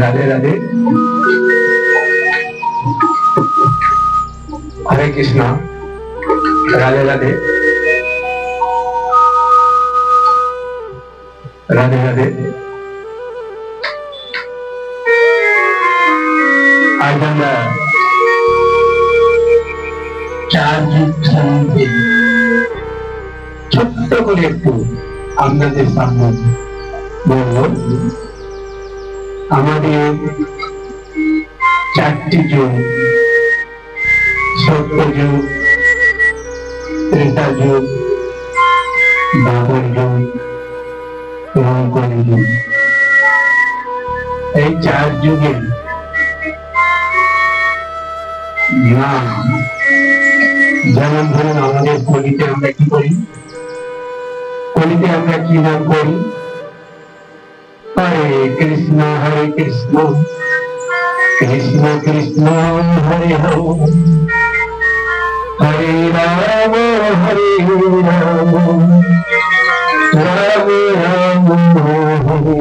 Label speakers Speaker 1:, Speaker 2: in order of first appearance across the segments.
Speaker 1: রাধে রাধে। হরে কৃষ্ণ। রাধে রাধে। রাধে রাধে। আজ আমরা চার যুগ সম্বন্ধে ছোট্ট করে একটু আপনাদের সামনে বলব। আমাদের চারটি যুগ, সত্যযুগ, ত্রেতা যুগ, দ্বাপর যুগ এবং কলিযুগ। এই চার যুগে নাম, যেমন ধরুন আমাদের কলিতে আমরা কি করি, কলিতে আমরা কি নাম করি? হরে কৃষ্ণ কৃষ্ণ কৃষ্ণ হরে হরে, হরে রাম রাম রাম হরে হরে।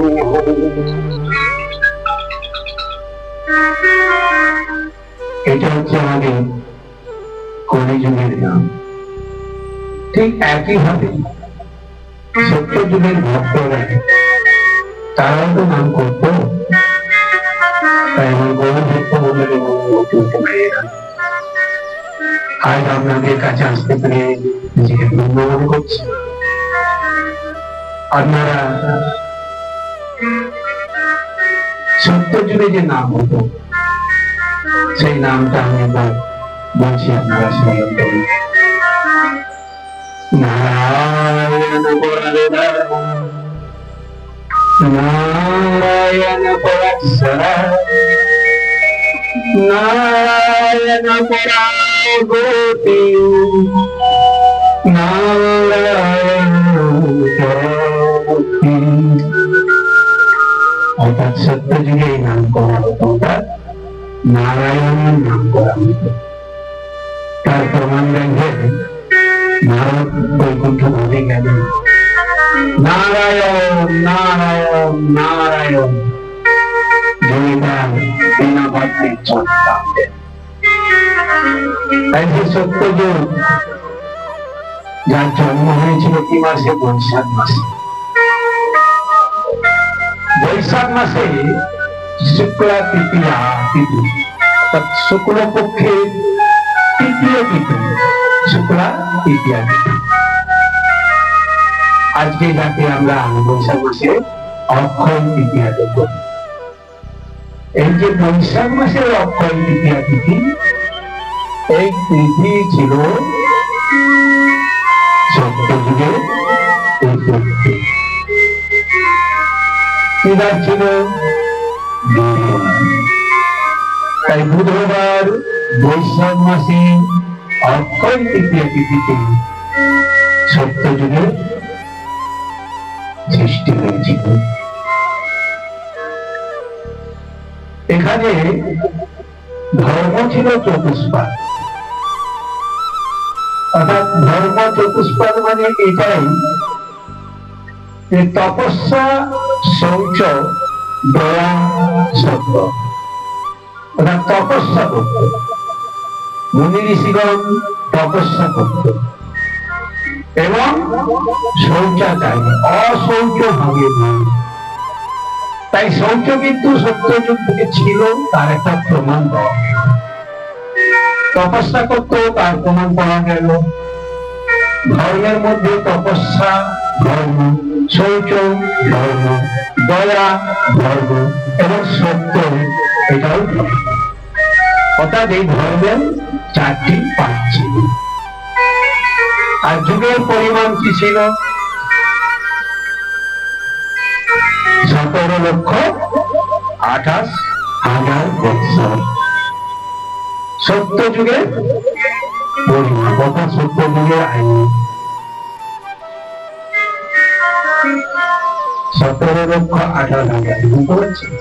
Speaker 1: এটা হচ্ছে আমাদের কলিযুগের নাম। ঠিক একইভাবে সত্যযুগের ভক্তরা তারাও তো নাম করতো। আজ আপনাদের কাছে আসতে পেরে নিজেকে ধন্য মনে করছি। আপনারা সত্যযুগে যে নাম হতো সেই নামটা আমি বলছি, আপনারা স্মরণ করুন। নারায়ণ নারায়ণ পরাৎপরা, নারায়ণ পরাগতি, নারায়ণ পরামুক্তি। অর্থাৎ সত্যযুগে এই নাম করা হতো, নারায়ণের নাম করা হতো। তার প্রমাণ রেখে নারদ বৈকুণ্ঠ ধামে গেলেন। নারায়ণ নারায়ণ নারায়ণ সত্যযুগ যার জন্ম হয়েছিল কি মাসে? বৈশাখ মাসে। বৈশাখ মাসে শুক্লা তৃতীয়া তিথি, অর্থাৎ শুক্লপক্ষের তৃতীয় তিথি, শুক্লা তৃতীয়া তিথি। আজকে যাকে আমরা বৈশাখ মাসে অক্ষয় তৃতীয়া দেব। এই যে বৈশাখ মাসের অক্ষয় তৃতীয়া তিথি, এই তিথি ছিল সত্যযুগের এই তিথি। এবার ছিল বুধবার। তাই বুধবার বৈশাখ মাসে অক্ষয় তৃতীয়া তিথিতে সত্যযুগের সৃষ্টি হয়েছিল। এখানে ধর্ম ছিল চতুষ্পাদ। অর্থাৎ ধর্ম চতুষ্পাদ মানে এটাই যে তপস্যা, শৌচ, দয়া, সত্য। অর্থাৎ তপস্যা করত, মুনি ঋষিগণ তপস্যা করত এবং শৌচাচারী অশৌচ ভাবে নয়। তাই শৌচ কিন্তু সত্যযুগ থেকে ছিল, তার একটা প্রমাণ পাওয়া গেল। তপস্যা করত, তার প্রমাণ পাওয়া গেল। ধর্মের মধ্যে তপস্যা ধর্ম, শৌচ ধর্ম, দয়া ধর্ম এবং সত্য এটাও ধর্ম। অর্থাৎ এই ধর্মের চারটি পাঠ ছিল। আর যুগের পরিমাণ কি ছিল? 17,28,000 বৎসর। সত্যযুগের পরিমাণ, অর্থাৎ সত্যযুগের আয়ু 17,28,000। বুঝতে পারছেন?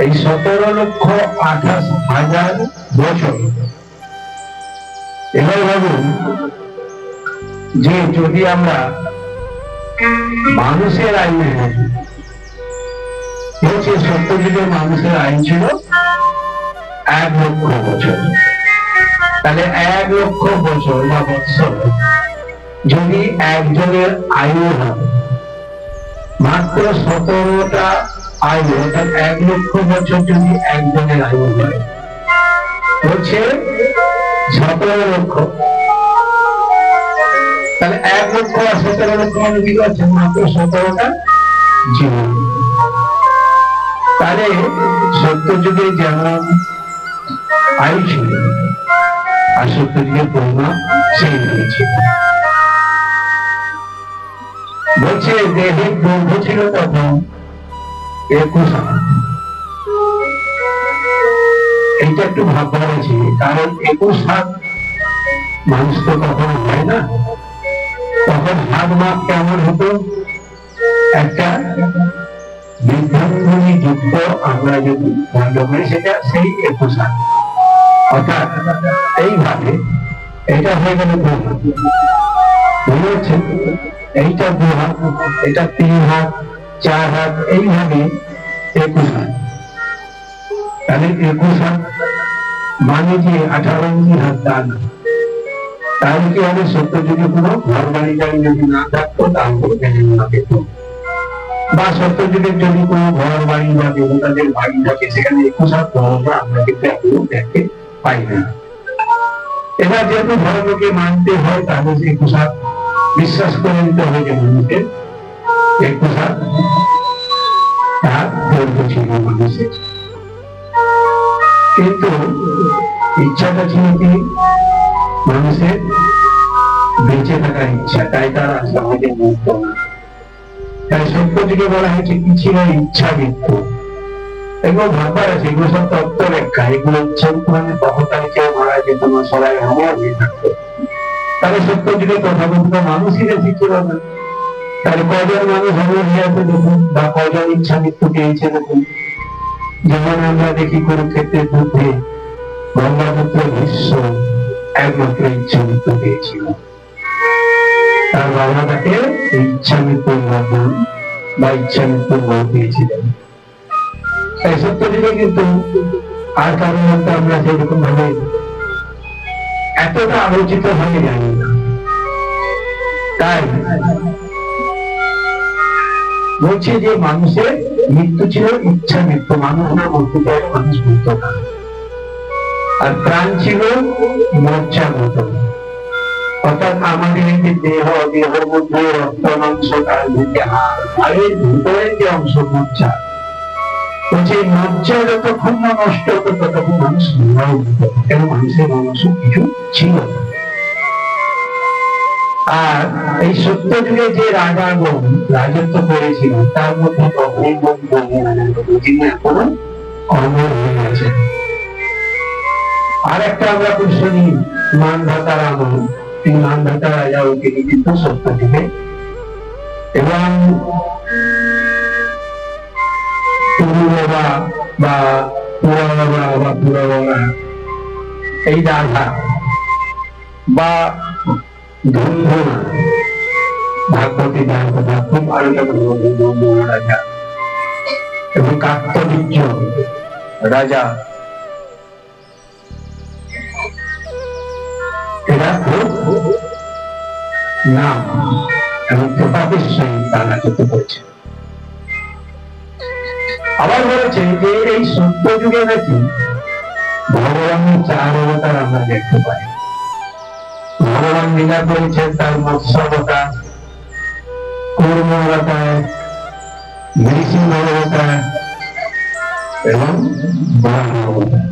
Speaker 1: এই 17,28,000 বছর। এবার ভাবুন যে যদি আমরা মানুষের আয়ু বলছে সত্যযুগের মানুষের আয়ু ছিল 1,00,000 বছর। তাহলে 1,00,000 বছর বা বৎসর যদি একজনের আয়ু হয়, মাত্র 17টা আয়ু, অর্থাৎ 1,00,000 বছর যদি একজনের আয়ু হয়, হচ্ছে 17 লক্ষ। তাহলে 1,00,000 আর 17 লক্ষ মানে কি করছে? মাত্র 17টা জীবন। তাহলে সত্যযুগে যেমন আয়ু ছিল, আর সত্যযুগের পরিমাণ সেই ছিল। বলছে দেহের দৈর্ঘ্য ছিল তখন 21 হাত। এইটা একটু ভাববার আছে, কারণ 21 হাত মানুষ তো কখনো হয় না। তখন হাত মাপ কেমন হতো? একটা বৃদ্ধাঙ্গুলি যুক্ত আমরা যদি দণ্ড করি, সেটা সেই 21 হাত। অর্থাৎ এইভাবে এটা হয়ে গেল 2 হাত, বুঝতে পারছেন? এইটা 2 হাত, এটা 3 হাত, 4 হাত, এইভাবে 21 হাত। তাহলে 21 হাত মানে যে 18 ইঞ্চি হাত তা না। তাহলে কি হবে? সত্যযুগে কোনো ঘর বাড়ি গাড়ি যদি না থাকতো তাহলে বা সত্যযুগের যদি কোনো ঘর বাড়ি বা দেবতাদের বাড়ি থাকে, সেখানে 21 হাত ধর্ম আমরা কিন্তু এখনো দেখতে পাই না। এবার যেহেতু ধর্মকে মানতে হয়, তাহলে 21 হাত বিশ্বাস করে নিতে হয় যে মানুষের 21 হাত তার দৈর্ঘ্য ছিল মানুষের। কিন্তু ইচ্ছাটা ছিল কি? মানুষের বেঁচে থাকার ইচ্ছা, তাই তার আমাদের মৃত্যু না। তাই সত্যযুগে বলা হয়েছে কি ছিল? ইচ্ছা মৃত্যু। এগুলো ভাববার আছে, এগুলো সব তত্ত্ব ব্যাখ্যা। এগুলো ইচ্ছা মানে তখন তাহলে কেউ মারা যেত না, সবাই আমার হয়ে থাকতো। তাহলে সত্যযুগে তথাকথিত মানুষই বেশি ছিল না। তাহলে কজন মানুষ অমর হয়ে আছে দেখুন, বা কজন ইচ্ছা মৃত্যু পেয়েছে দেখুন। যেমন আমরা দেখি কুরুক্ষেত্রের যুদ্ধে গঙ্গাপুত্র ভীষ্ম একমাত্র ইচ্ছা মৃত্যু পেয়েছিল। তার বাবা তাকে ইচ্ছা মৃত্যুর মরণ বা ইচ্ছা মৃত্যুর মরণ পেয়েছিলেন। তাই সত্যযুগে কিন্তু আর কারণ মধ্যে আমরা সেরকম ভাবে এতটা আলোচিত হয়ে জানি না। তাই বলছে যে মানুষের মৃত্যু ছিল ইচ্ছা মৃত্যু, মানুষ না মরতে চাইলে মানুষ মরত না। আর প্রাণ ছিল মজ্জার মতো, অর্থাৎ আমাদের এই যে দেহের মধ্যে রক্ত মাংস, তার মধ্যে হাড়ের ভিতরের যে অংশ মজ্জা, বলছে মজ্জা যতক্ষণ না নষ্ট হতো ততক্ষণ মানুষ মরাও যেত, কেন মানুষের মানুষ কিছু ছিল। আর এই সত্যযুগে যে রাজাগণ রাজত্ব করেছিল, তার মধ্যে এখনো অমর হয়ে আছে। আর একটা আমরা খুব শুনি, মানধাতার আমল। এই মানধাতা রাজা তিনি কিন্তু সত্যযুগে, এবং বা পুরবা এই রাজা বা ধুন্ধুনা, ভাগবতী কথা খুব আলোচনা রাজা, এবং কার্তবীর্য রাজা, এরা খুব নাম এবং প্রতাপের সহিত তা রাজত্ব করেছে। আবার বলেছে যে এই সত্যযুগে নাকি ভগবানের 4 অবতার আমরা দেখতে পাই। ভগবান লীলা করেছেন তার মৎস্য অবতার, কুর্ম অবতার, নৃসিংহ অবতার এবং বরাহ অবতার।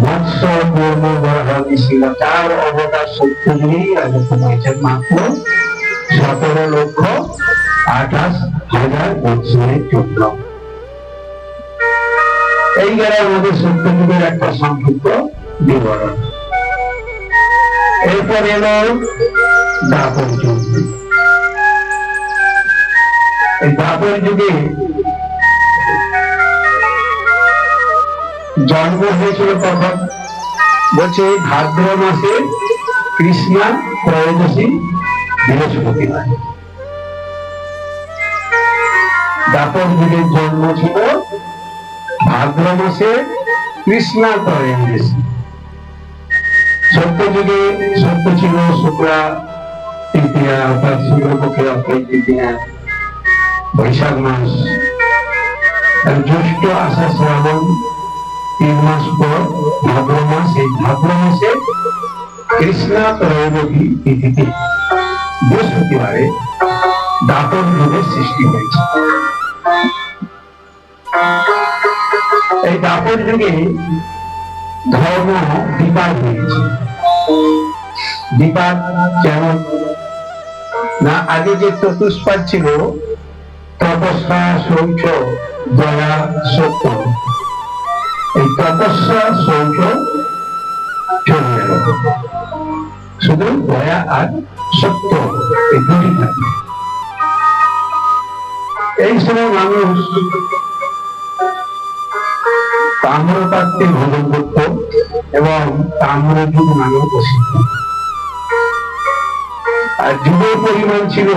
Speaker 1: মৎস্য, কুর্ম, বরাহ, নৃসিংহ 4 অবতার সত্যযুগেই রাজত্ব করেছেন মাত্র 17,28,000 বৎসরের জন্য। এই গেল আমাদের সত্যযুগের একটা সংক্ষিপ্ত বিবরণ। এরপর এলো দ্বাপর যুগ। এই দ্বাপর যুগে জন্ম হয়েছিল কখন? বলছে ভাদ্র মাসে কৃষ্ণা ত্রয়োদশী বৃহস্পতিবার। দাপর যুগের জন্ম ছিল ভাদ্র মাসে কৃষ্ণা ত্রয়োদশী। সত্য যুগে সত্য ছিল শুক্লা তৃতীয়া অর্থাৎ শুক্লপক্ষের অক্ষয় তৃতীয়া, বৈশাখ মাস, জ্যৈষ্ঠ আষাঢ় শ্রাবণ 3 মাস পর ভাদ্র মাস। এই ভাদ্র মাসে কৃষ্ণা ত্রয়োদশী তিথিতে বৃহস্পতিবারে দাপর যুগের সৃষ্টি হয়েছে। এই দাপর যুগে ধর্ম বিপাক হয়েছে। বিপাক যেমন না, আগে যে চতুষ্পাদ ছিল তপস্যা, শৌচ, দয়া, সত্য, এই তপস্যা শৌচ চলে গেল, শুধু দয়া আর সত্য এই দুটি থাকে। এই সময় মানুষ তাম্রপাত্রে ভোজন করত এবং তাম্রযুগ নামেও প্রসিদ্ধ। আর যুগের পরিমাণ ছিল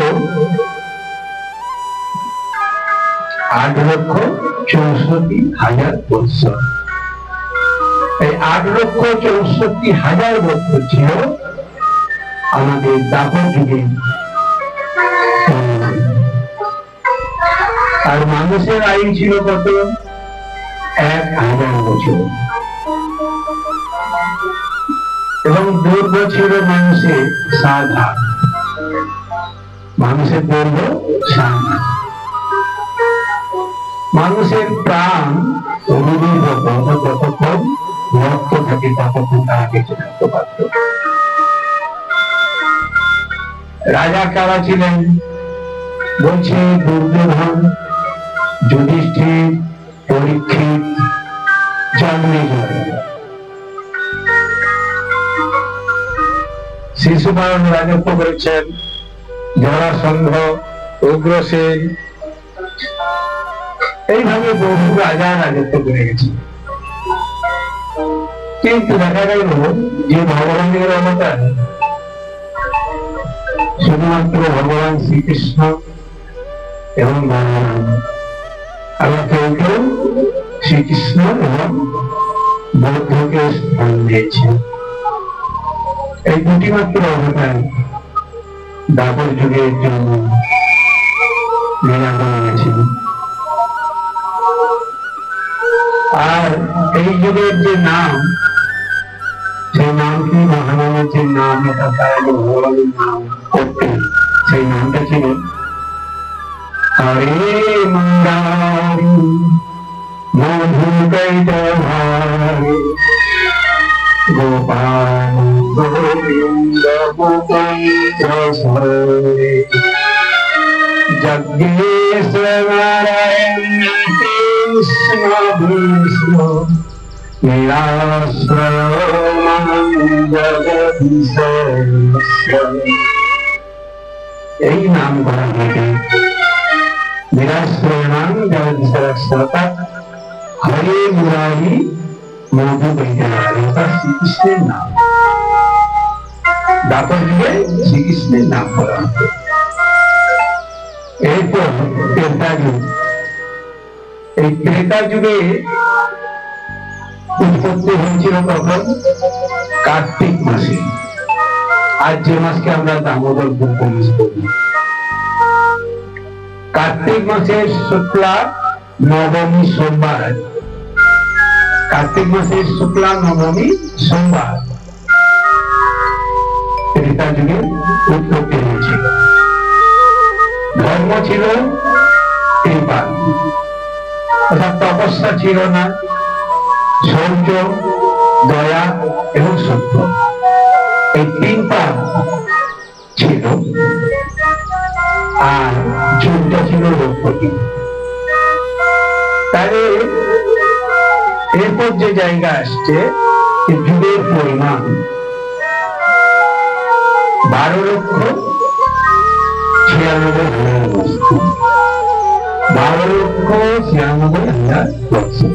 Speaker 1: 8,64,000 বৎসর। এই 8,64,000 বৎসর ছিল আমাদের দাপর যুগে। আর মানুষের আয়ু ছিল কত? 1,000 বছর। এবং দৈর্ঘ্য ছিল মানুষের 7 হাত। মানুষের দৈর্ঘ্য 7 হাত। মানুষের প্রাণ যতক্ষণ রক্ত থাকে ততক্ষণ তারা বেঁচে থাকতে পারত। রাজা কারা ছিলেন? বলছে দুর্যোধন, যুধিষ্ঠির, পরীক্ষিত, জন্মেজয়। শিশুপালন রাজত্ব করেছেন জরাসন্ধ, উগ্রসেন, এইভাবে বহু রাজা রাজত্ব করে গেছে। কিন্তু দেখা গেল যে ভগবানের অবতার শুধুমাত্র ভগবান শ্রীকৃষ্ণ এবং ভগবান, আবার কেউ কেউ শ্রীকৃষ্ণ এবং বৌদ্ধকে স্থান দিয়েছে। এই দুটি মাত্র অবতার দাপর যুগের জন্য নিরাপদ গেছিল। আর এই যুগের যে নাম, সেই নামটি মহানামের যে নাম, এটা তারা যে ভগবানের নাম করতেন, সেই নামটা ছিল হরে মন্দারি মধুকৈটভারি গোপাল গোবিন্দ গোবিন্দ জগদীশ নারায়ণ কৃষ্ণ বিষ্ণু এই নাম করা হয়েছে নিরাশ্রয়ণ জগদীশ্বর। হরে মুরারি মধু বৈদ্যনাথ, শ্রীকৃষ্ণের নাম। দাপর যুগে শ্রীকৃষ্ণের নাম করা হতো। এরপর ত্রেতা যুগ। এই ত্রেতা যুগে উৎপত্তি হয়েছিল তখন কার্তিক মাসে। আর যে মাসকে আমরা দামোদর পূর্ব মাস বলি, কার্তিক মাসের শুক্লা নবমী সোমবার, কার্তিক মাসের শুক্লা নবমী সোমবার ত্রেতা যুগে উৎপত্তি হয়েছিল। ধর্ম ছিল কৃপা, অর্থাৎ তপস্যা ছিল না, শৌচ, দয়া এবং সত্য, এই 3টা ছিল। আর যুগটা ছিল রোগপতি। তাহলে এরপর যে জায়গা আসছে, যুগের পরিমাণ 12,96,000 বছর। 12,96,000 বছর।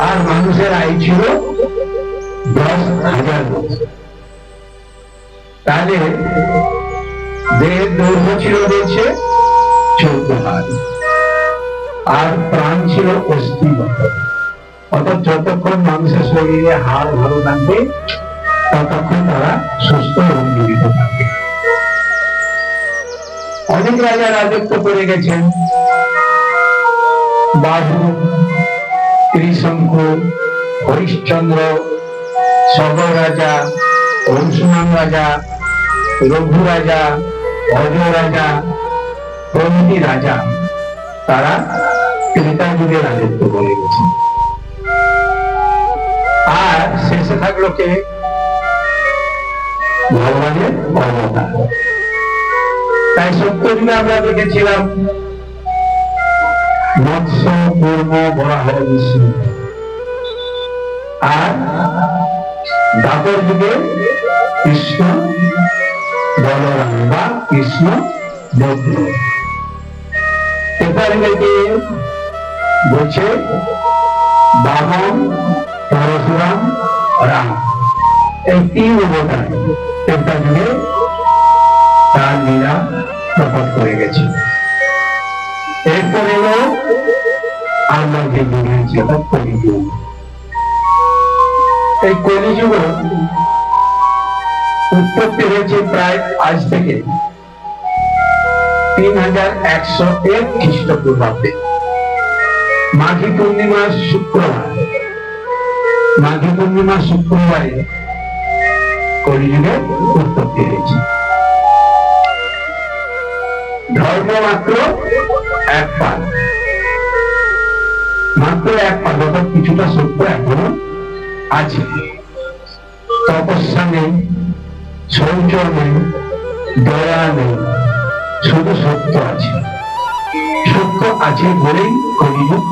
Speaker 1: আর মানুষের আয়ু ছিল 10,000 বছর। তাহলে দেহের দৈর্ঘ্য ছিল রয়েছে 14 হাত, আর প্রাণ ছিল অস্থিগত। অর্থাৎ যতক্ষণ মানুষের শরীরে হাড় ভালো থাকবে ততক্ষণ তারা সুস্থ এবং জীবিত থাকবে। অনেক রাজা রাজত্ব করে গেছেন, বাহু, ত্রিশঙ্কু, হরিশ্চন্দ্র, সগর রাজা, অংশুমান রাজা, রঘু রাজা, অজ রাজা প্রভৃতি রাজা তারা ত্রেতা যুগে রাজত্ব করে গেছে। আর শেষে থাকলো কে? ভগবানের অবতার। তাই সত্যযুগে আমরা দেখেছিলাম মৎস্য, কূর্ম, বরাহ, বিষ্ণু। আর দ্বাপর যুগে কৃষ্ণ বলরাম বা কৃষ্ণ বৌদ্ধ। ত্রেতাযুগে বলছে বামন, পরশুরাম, রাম, এই 3 অবতার ত্রেতা যুগে তার লীলা প্রকট করে গেছে। এরপরে আমরা যে যুগে ছিল কলিযুগ। এই কলিযুগ উৎপত্তি হয়েছে প্রায় আজ থেকে 3101 খ্রিস্টপূর্বাব্দে মাঘী পূর্ণিমার শুক্রবার। মাঘী পূর্ণিমার শুক্রবারে কলিযুগের উৎপত্তি হয়েছে। ধর্ম মাত্র এক পাল, মাত্র এক পাল, অর্থাৎ কিছুটা সত্য এখনো আছে। তপস্যা নেই, শৌচ নেই, দয়া নেই, শুধু সত্য আছে। সত্য আছে বলেই কলিযুগ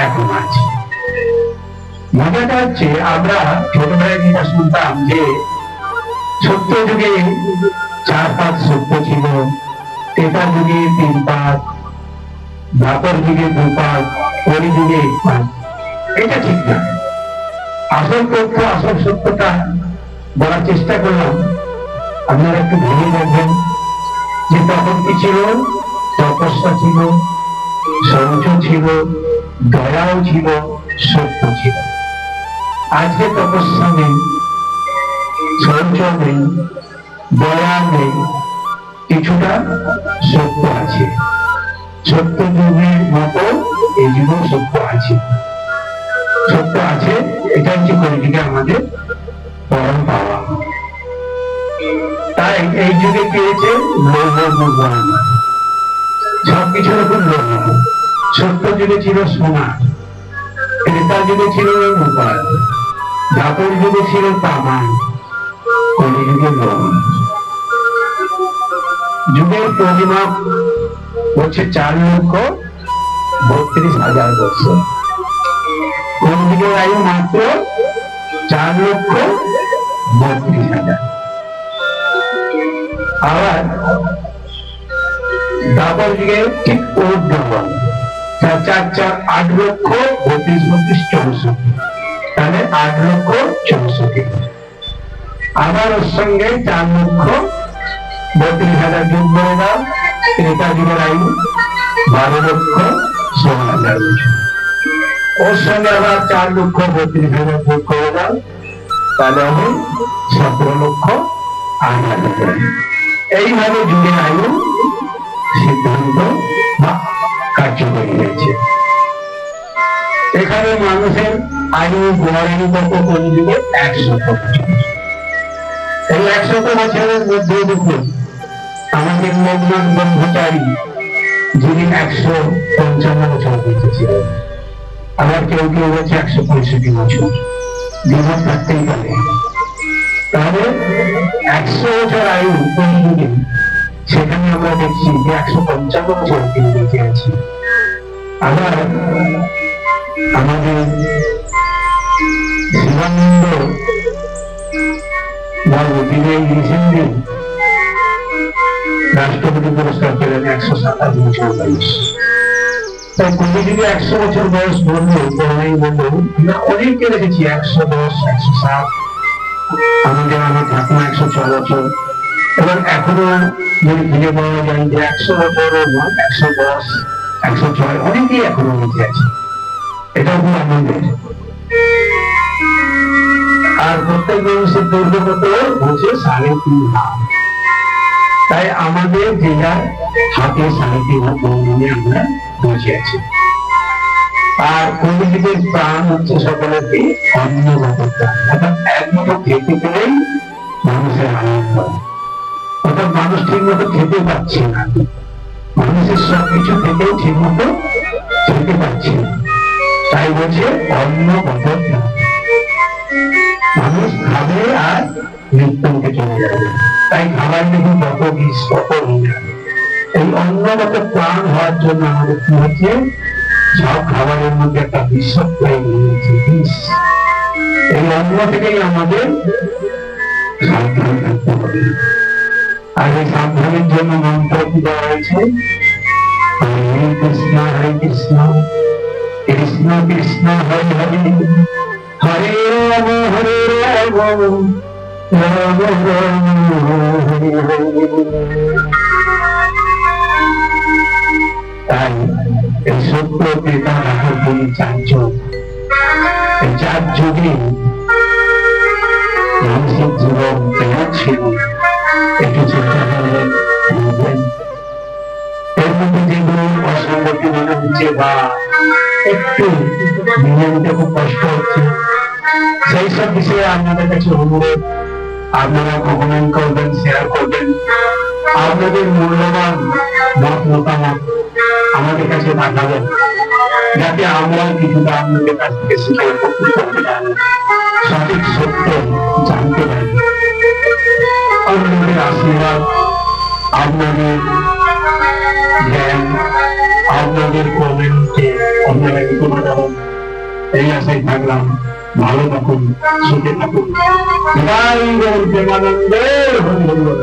Speaker 1: এখন আছে। মজাটা হচ্ছে আমরা ছোটবেলায় যেটা শুনতাম যে সত্য যুগে 4 পাত সত্য ছিল, ত্রেতা যুগে 3 পাত, দ্বাপর যুগে 2 পাত, কলিযুগে 1 পাত। এটা ঠিক না। আসল তথ্য, আসল সত্যটা বলার চেষ্টা করলাম। আপনারা একটু ভেবে দেখবেন যে তখন কি ছিল? তপস্যা ছিল, শৌচ ছিল, দয়াও ছিল, সত্য ছিল। আজকে তপস্যা নেই, শৌচ নেই, দয়া নেই, কিছুটা সত্য আছে। সত্য যুগের মতো এই যুগেও সত্য আছে। সত্য আছে, এটা হচ্ছে কলিযুগে আমাদের পরম পাওয়া। তাই এই যুগে কি হয়েছে? সবকিছুর উপর লোভ। সত্য যুগে ছিল সোনা, ত্রেতা যুগে ছিল রূপার, দ্বাপর যুগে ছিল তামা, কলিযুগে লোভ। যুগের পরিমাপ হচ্ছে 4,32,000 বছর। কলিযুগের আয়ু মাত্র 4,32,000। আবার দ্বাপর যুগে ঠিক উর্ধ্বগণ 8,32,64। তাহলে 8,64,000। আবার ওর সঙ্গে 4,32,000 যোগ করে দাও, ত্রেতা যুগের আয়ু 12,16,000 বছর। ওর সঙ্গে আবার 4,32,000 যোগ করে দাও, তাহলে হবে 17,08,000। এইভাবে যুগের আয়ু সিদ্ধান্ত বা কার্যকরী হয়েছে। এখানে মানুষের আয়ু গড়ায়ু কত? কলিযুগে 100 বছর। এই 100 বছরের মধ্যে দেখুন আমাদের লোকনাথ ব্রহ্মচারী যিনি 155 বছর বেঁচেছিলেন। আবার কেউ কেউ বলছে 165 বছর। জীবন থাকতেই পারে। তাহলে 100 বছর আয়ু কলিযুগে, সেখানে আমরা দেখছি যে 155 বছর তিনি বেঁচে আছি। আবার আমাদের শিবানন্দ বাবু যিনি রিসেন্টলি রাষ্ট্রপতি পুরস্কার পেলেন, 127 বছর বয়স। তাই কলিযুগে 100 বছর বয়স বলবো আমরা অনেককে দেখেছি 110, 107। আমাদের আমার ঠাকুমা 106 বছর, এবং এখনো যদি খুঁজে পাওয়া যায় যে 100 বছর 110 106 অনেকেই এখনো বেঁচে আছে, এটাও খুব আনন্দের। আর প্রত্যেক মানুষের দৈর্ঘ্য কত হচ্ছে 3.5 হাত। তাই আমাদের যে যার হাতে 3.5 হাত নিয়ে আমরা বসে আছি। আর প্রকৃতির প্রাণ হচ্ছে সকলের কি অন্নগত প্রাণ, অর্থাৎ একমতো খেতে পেলেই মানুষের আনন্দ। অর্থাৎ মানুষ ঠিক মতো খেতে পাচ্ছে না, মানুষের সবকিছু থেকেও ঠিক মতো খেতে পাচ্ছে না, তাই বলছে অন্নগত প্রাণ। মানুষ খাবে আর মৃত্যুকে চলে যাবে, তাই খাবার দেখি কত বিষ কত এই অন্নগত প্রাণ হওয়ার জন্য আমাদের কি হচ্ছে, সব খাবারের মধ্যে একটা বিষক্রিয়া নিয়েছে বিষ। এই অন্ন থেকেই আমাদের সাবধান থাকতে হবে। আর এই সাবধানের জন্য মন্ত্র কি দেওয়া হয়েছে, হরে কৃষ্ণ কৃষ্ণ কৃষ্ণ হরে হরে, হরে রাম হরে রাম রাম রাম হরে হরে। তাই এই সত্য ক্রেতা রাখার জন্য 4 যুগ, এই 4 যুগে মানুষের জীবন কেমন ছিল একটু চিন্তা করে দেখবেন। এর মধ্যে যেগুলো অসঙ্গতি মনে হচ্ছে বা একটু মেনে নিতে খুব কষ্ট হচ্ছে, সেই সব বিষয়ে আপনাদের কাছে অনুরোধ, আপনারা কমেন্ট করবেন, শেয়ার করবেন, আপনাদের মূল্যবান মত মতামত আমাদের কাছে পাঠাবেন, যাতে আমরা কিছুটা আপনাদের কাছ থেকে শিখে সঠিক সত্য জানতে পারি। আপনাদের আশীর্বাদ, আপনাদের জ্ঞান, আপনাদের কমেন্টে আপনারা কিছু পাঠাবেন, এই আশায় থাকলাম। ভালো থাকুন, সুখে থাকুন। জয় গৌর প্রেমানন্দে হরি হরি বল।